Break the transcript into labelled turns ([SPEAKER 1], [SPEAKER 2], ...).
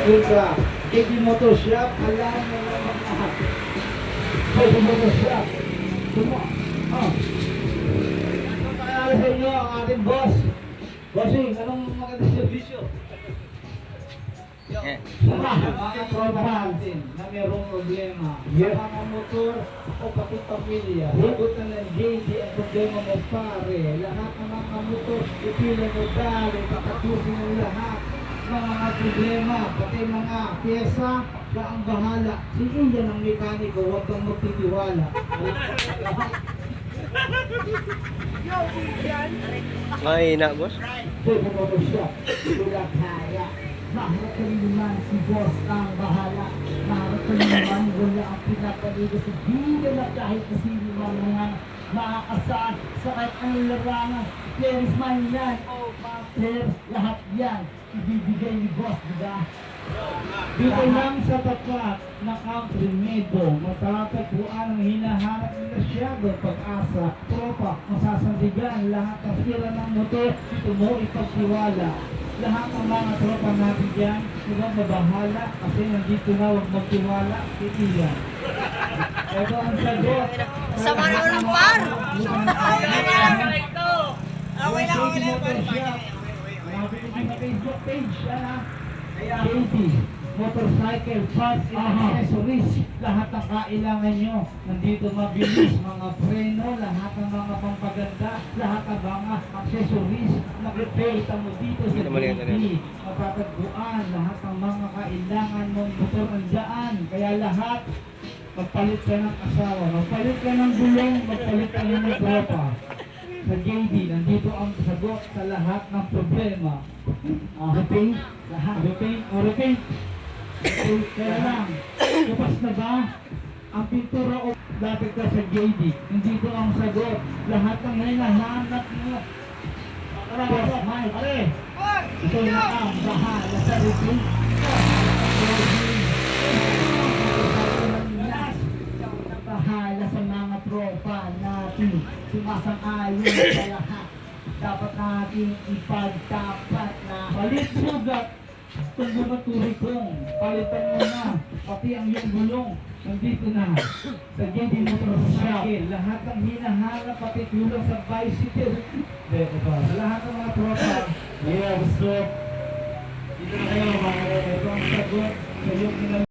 [SPEAKER 1] Doon sa KD Motor Shop, alam mo naman lahat. KD Motor Shop. Tumo. Ano kaya sa inyo ang ating boss? Bossing, anong magandang servisyo? Mga tropa natin na mayroong problema sa mga motor o pati pamilya. Sagot na ng JD ang problema mo pare. Lahat ng mga motor, ipila mo dali, pakatusin mo lahat ng mga problema, pati mga pyesa, ka ang bahala. Si Indian ang mekaniko, huwag kang magtitiwala.
[SPEAKER 2] Mahina, boss.
[SPEAKER 1] Pwede mo mo siya, tulad kaya. Maharap ka naman si boss ang bahala. Maharap ka naman, wala ang pinapaligo sa bida na kahit na sino mga makakasaan sa kahit anong larangan. Players man yan, o mga players, lahat yan ibibigay ni boss, diba? Dito lang sa tapat na country medo, matatagpuan ang hinahanap nila siya doon pag-asa. Tropa, masasandigan lahat ng sira ng motor, ito mo ipagtiwala. Lahat ng mga tropa natin dyan, huwag mabahala kasi nandito na huwag magtiwala, titiyan. Ito ang sagot.
[SPEAKER 3] Sama na ng par!
[SPEAKER 1] Away na Facebook page, KD Motorcycle Parts and Accessories. Lahat ng kailangan nyo nandito, mabilis, mga preno, lahat ng mga pampaganda, lahat ng mga accessories na prepare mo dito sa KD. Matatagpuan lahat ng mga kailangan mong motor nandiyan. Kaya lahat, magpalit ka ng asawa, magpalit ka ng gulong, magpalit ka ng tropa. Sa JD, nandito ang sagot sa lahat ng problema. Repaint, lahat. Repaint, o repaint. Kaya lang, lupas na ba? Ang pintura o lapit ka sa JD, nandito ang sagot. Lahat ng hinahanap mo. Boss Mike, ito na ang bahala sa repaint. Bahala sa mga tropa natin, sumasang-ayon sa lahat. Dapat natin ipagtapat na palit sugat itong mga turikong, palitan mo na pati ang iyong gulong, nandito na sa JD Motorcycle. Lahat ng hinahanap pati tulong sa bicycle. Sa lahat ng mga tropa, gusto dito na kayo mga ito ang sagot sa iyong